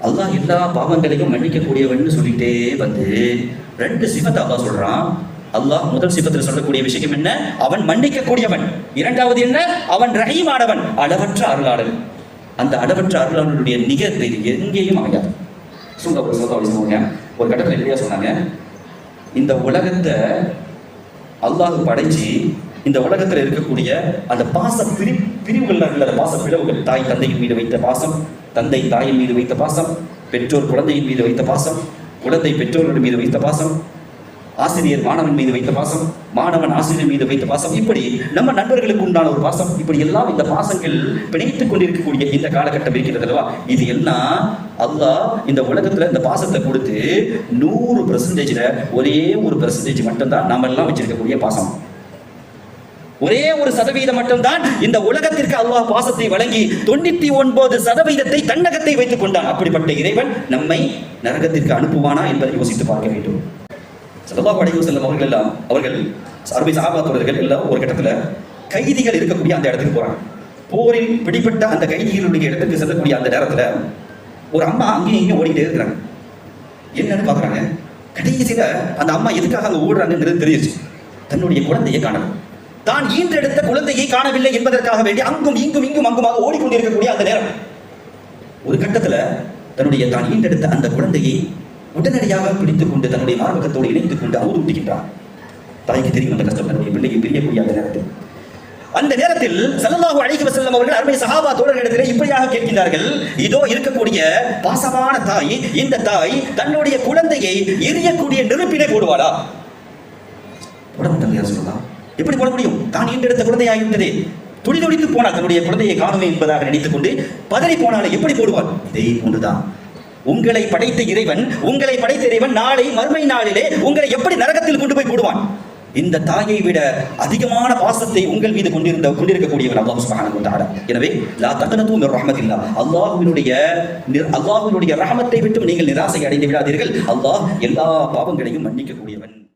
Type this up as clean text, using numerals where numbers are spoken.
அல்லாஹ் எல்லா பாவங்களையும் மன்னிக்கக்கூடியவன் சொல்லிட்டே வந்து 2 சிஃபத் அல்லாஹ் சொல்றான். அல்லாஹ் முதல் சிஃபத்தில் சொல்லக்கூடிய விஷயம் என்ன? அவன் மன்னிக்கக்கூடியவன். இரண்டாவது என்ன? அவன் ரஹீமானவன், அளவற்ற அருளாளன். அந்த அளவற்ற அருளாளனுடைய நிகர் எங்கேயும் அமையாது. ஒரு கட்டத்தில் இல்லையா சொன்னாங்க, இந்த உலகத்தை அல்லாஹ் படைச்சு இந்த உலகத்தில் இருக்கக்கூடிய அந்த பாச பிரிவுகள், அந்த பாச பிளவுகள், தாய் தந்தையின் மீது வைத்த பாசம், தந்தை தாயின் மீது வைத்த பாசம், பெற்றோர் குழந்தையின் மீது வைத்த பாசம், குழந்தை பெற்றோர்கள் மீது வைத்த பாசம், ஆசிரியர் மாணவன் மீது வைத்த பாசம், மாணவன் ஆசிரியர் மீது வைத்த பாசம், இப்படி நம்ம நண்பர்களுக்கு உண்டான ஒரு பாசம், இப்படி எல்லாம் இந்த பாசங்கள் பிணைத்துக் கொண்டிருக்கக்கூடிய இந்த காலகட்டம் இருக்கிறது அல்லவா? இது எல்லாம் அல்லாஹ் இந்த உலகத்துல இந்த பாசத்தை கொடுத்து 100%ல ஒரே 1% மட்டும்தான் நாம எல்லாம் வச்சிருக்கக்கூடிய பாசம். ஒரே 1% மட்டும்தான் இந்த உலகத்திற்கு அல்லாஹ் பாசத்தை வழங்கி 99% தன்னகத்தை வைத்துக் கொண்டான். அப்படிப்பட்ட இறைவன் நம்மை நரகத்திற்கு அனுப்புவானா என்பதை யோசித்து பார்க்க வேண்டும். ஸல்லல்லாஹு அலைஹி வஸல்லம் அவர்கள் அருமை சஹாபா தோழர்கள் எல்லாம் ஒரு கட்டத்தில் கைதிகள் இருக்கக்கூடிய அந்த இடத்துக்கு போறாங்க. போரில் பிடிப்பட்ட அந்த கைதிகளுடைய இடத்துக்கு செல்லக்கூடிய அந்த நேரத்தில் ஒரு அம்மா அங்கேயும் இங்கேயும் ஓடிக்கிட்டே இருக்கிறாங்க. என்னன்னு பார்க்குறாங்க. கடைசியில் அந்த அம்மா எதுக்காக அங்கே ஓடுறாங்கன்றது தெரியுது. தன்னுடைய குழந்தையை காணணும், தான் ஈன்றெடுத்த குழந்தையை காணவில்லை என்பதற்காக வேண்டி அங்கும் இங்கும் அங்குமாக ஓடிக்கொண்டிருக்கக்கூடிய அந்த நேரம், ஒரு கட்டத்தில் தன்னுடைய தான் ஈன்றெடுத்த அந்த குழந்தையை உடனடியாக பிடித்துக் கொண்டு தன்னுடைய மார்பகத்தோடு இணைத்துக் கொண்டு அவுது ஊட்டுகின்றார். தாய்க்கு தெரியும் அந்த கஷ்டம், தன்னுடைய பிள்ளையை பிரியக்கூடிய அந்த நேரத்தில் ஸல்லல்லாஹு அலைஹி வஸல்லம் அவர்கள் அருமை சஹாபா தோழர்களிடத்திலே இப்படியாக கேட்கின்றார்கள். இதோ இருக்கக்கூடிய பாசமான தாய், இந்த தாய் தன்னுடைய குழந்தையை எரியக்கூடிய நெருப்பிலே போடுவாளா? போட மாட்டாங்க. சொல்லலாம், எப்படி போட முடியும்? தான் ஈன்றெடுத்த குழந்தையாகிவிட்டதே, துடிதுடித்து போனார், தன்னுடைய குழந்தையை காணுமே என்பதாக நினைத்துக் கொண்டு பதறி போனாலே எப்படி போடுவார்? இதே போன்றுதான் உங்களை படைத்த இறைவன் நாளை மறுமை நாளிலே உங்களை எப்படி நரகத்தில் கொண்டு போய் போடுவான்? இந்த தாயை விட அதிகமான பாசத்தை உங்கள் மீது கொண்டிருக்கக்கூடியவர் அல்லாஹ் சுப்ஹானஹு வ தஆலா. எனவே லா தக்னது மிர் ரஹ்மத்தில்லாஹ், அல்லாஹ்வினுடைய ரஹமத்தை விட்டு நீங்கள் நிராசை அடைந்து விடாதீர்கள். அல்லாஹ் எல்லா பாவங்களையும் மன்னிக்கக்கூடியவன்.